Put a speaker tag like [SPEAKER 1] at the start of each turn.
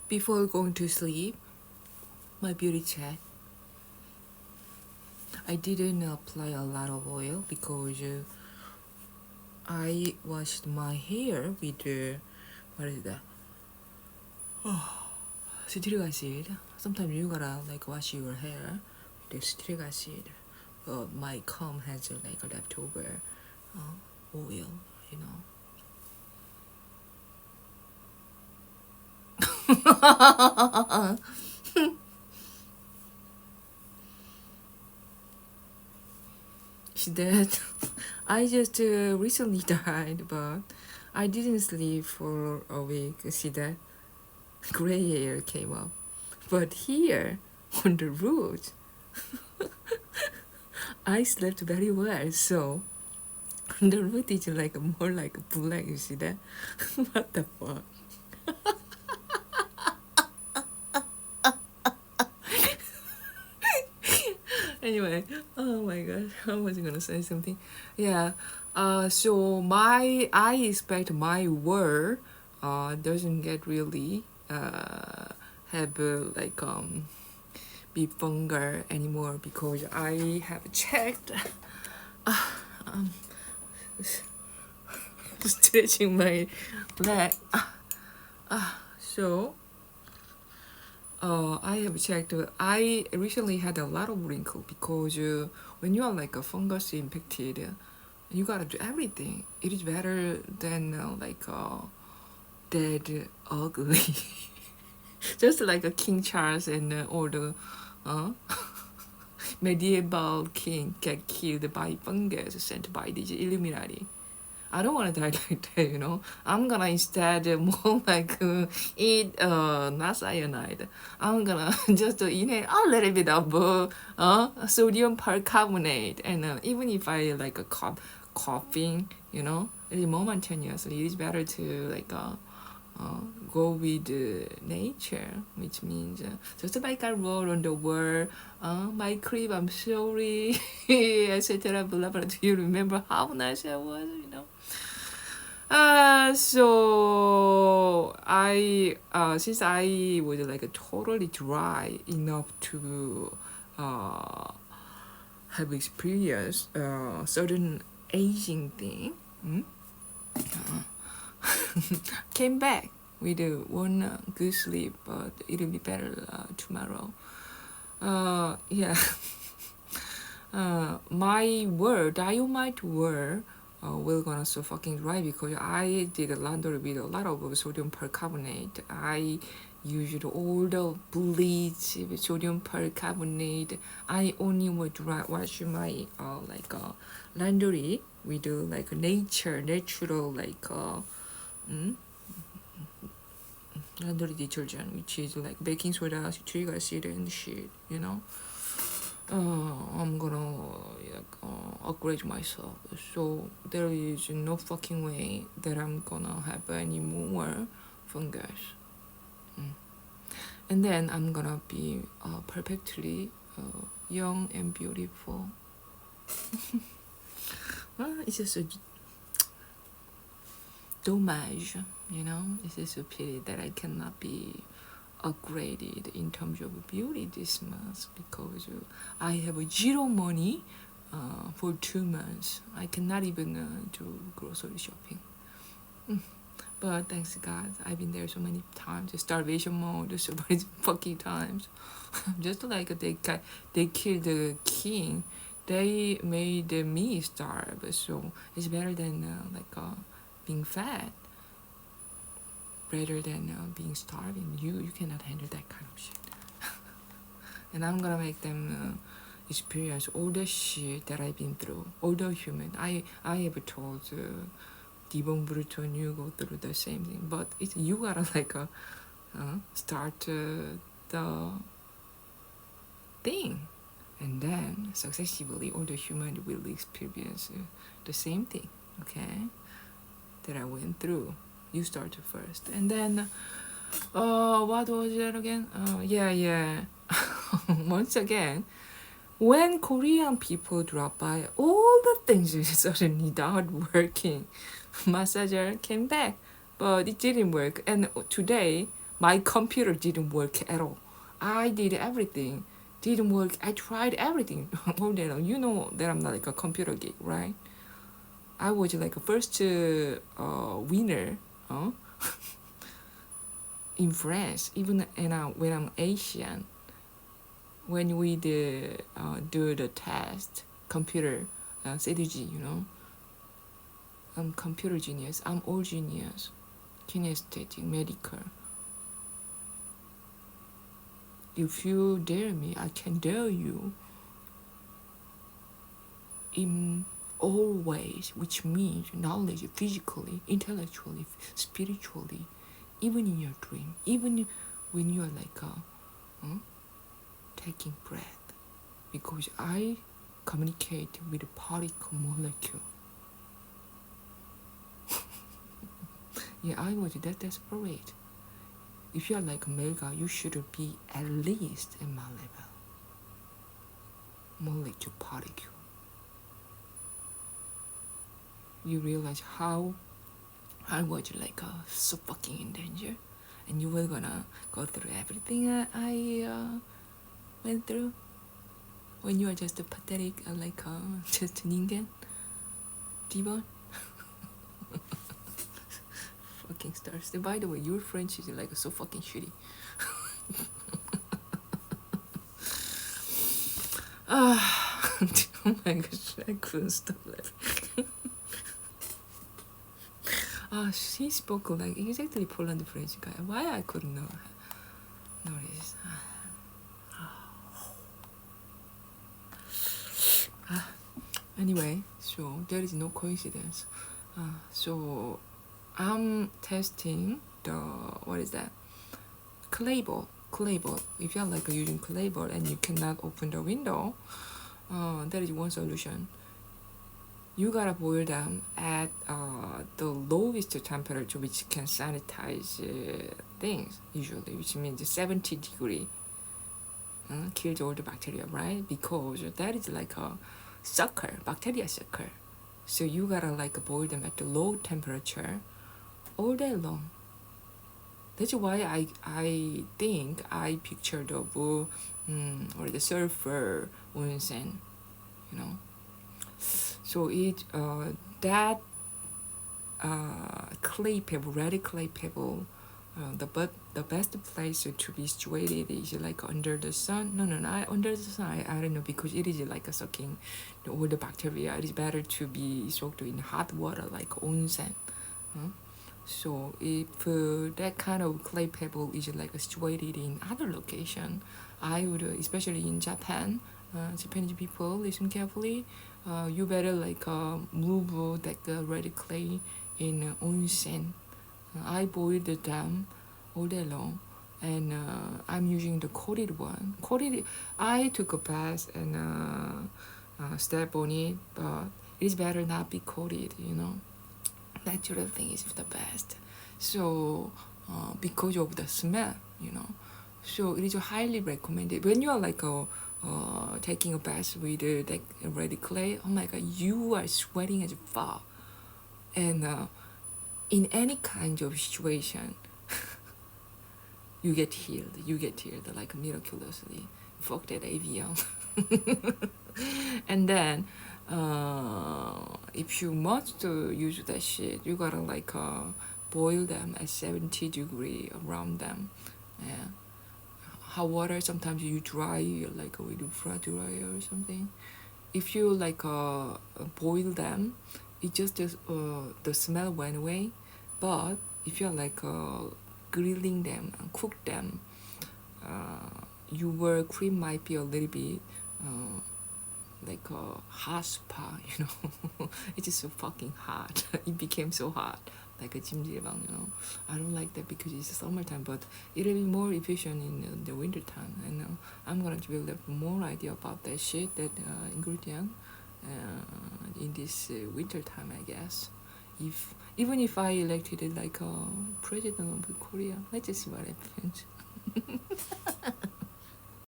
[SPEAKER 1] before going to sleep, my beauty check. I didn't apply a lot of oil because I washed my hair with what is that? Citric acid. Sometimes you gotta like wash your hair with citric acid. But my comb has like a leftover oil, you know. She dead. I just recently died, but I didn't sleep for a week. See that? Gray hair came up. But here, on the road, I slept very well, so the road is like more like black, you see that? What the fuck? Anyway, oh my god, I was gonna say something. Yeah, so I expect my word doesn't get really have like be fungal anymore because I have checked um stretching my leg. So I have checked. I recently had a lot of wrinkle because when you are like a fungus infected, you gotta do everything. It is better than dead ugly, just like a King Charles and all the uh, medieval king get killed by fungus sent by the Illuminati. I don't want to die like that, you know. I'm gonna instead more like eat not cyanide. I'm gonna just inhale a little bit of sodium percarbonate, and even if I like a coughing, you know, it's momentaneously. It's better to like go with nature, which means just like I wrote on the wall, my crib, I'm sorry, etc. Blah blah. Do you remember how nice I was? You know. So I since I was like totally dry enough to have experienced certain aging thing, came back with one good sleep, but it'll be better tomorrow. Yeah. My word, Dynamite word, will gonna so fucking dry because I did a laundry with a lot of sodium percarbonate. I used all the bleach with sodium percarbonate. I only would dry wash my laundry with like natural laundry detergent, which is like baking soda, citric acid, and shit, you know. I'm gonna upgrade myself. So there is no fucking way that I'm gonna have any more fungus. And then I'm gonna be perfectly young and beautiful. It's just a dommage, you know. It's just a pity that I cannot be upgraded in terms of beauty this month because I have zero money for 2 months. I cannot even do grocery shopping. But thanks to God, I've been there so many times. Starvation mode so many fucking times. Just like they killed the king, they made me starve. So it's better than being fat rather than being starving. You cannot handle that kind of shit. And I'm gonna make them experience all the shit that I've been through. All the human. I have told Dibong Bruton you go through the same thing, but you gotta start the thing, and then successively all the human will experience the same thing. Okay, that I went through. You start first, and then what was that again? Yeah. Once again, when Korean people drop by, all the things suddenly not working. Massager came back, but it didn't work. And today, My computer didn't work at all. I did everything. Didn't work. I tried everything. All day long. You know that I'm not like a computer geek, right? I was like a first winner in France, even when I'm Asian. When we do the test, computer, CDG, I'm computer genius. I'm all genius. Kinesthetic, medical. If you dare me, I can dare you in all ways, which means knowledge physically, intellectually, spiritually, even in your dream, even when you are like taking breath, because I communicate with a particle molecule. Yeah, I was that desperate. If you are like a male guy, you should be at least at my level. Molecule, particle. You realize how I was like so fucking in danger, and you were gonna go through everything I went through when you are just a pathetic, just an Indian demon. Fucking stars. And by the way, your French is like so fucking shitty. Oh my gosh, I couldn't stop laughing. She spoke like exactly Poland French guy. Why I couldn't notice? Anyway, so there is no coincidence. So I'm testing the what is that? Clay ball. If you're like using clay ball and you cannot open the window, there is one solution. You gotta boil them at the lowest temperature, which can sanitize things usually, which means 70 degree. Kills all the bacteria, right? Because that is like a bacteria sucker. So you gotta like boil them at the low temperature all day long. That's why I think I pictured of or the sulfur onsen, So it that clay pebble, red clay pebble, the best place to be situated is like under the sun. No, under the sun. I don't know, because it is like sucking all the bacteria. It is better to be soaked in hot water like onsen. So if that kind of clay pebble is like situated in other location, I would, especially in Japan, Japanese people, listen carefully. You better like move that red clay in onsen. I boiled them all day long, and I'm using the coated one. I took a bath and step on it, but it's better not be coated. Natural thing is the best. So because of the smell, so it is highly recommended when you are like taking a bath with that red clay. Oh my god, you are sweating as fuck, and in any kind of situation, you get healed like miraculously. Fuck that avion. And then if you must use that shit, you gotta like boil them at 70 degree around them. Yeah. Hot water, sometimes you dry like with a fry dryer or something. If you like boil them, it just the smell went away. But if you're like grilling them and cook them, your cream might be a little bit like a hot spa, It's just so fucking hot. It became so hot, like a jjimjilbang, I don't like that because it's summertime, but it'll be more efficient in the winter time. And I'm gonna build up more idea about that shit, that ingredient, in this winter time, I guess. Even if I elected like a president of Korea, let's just see what happens.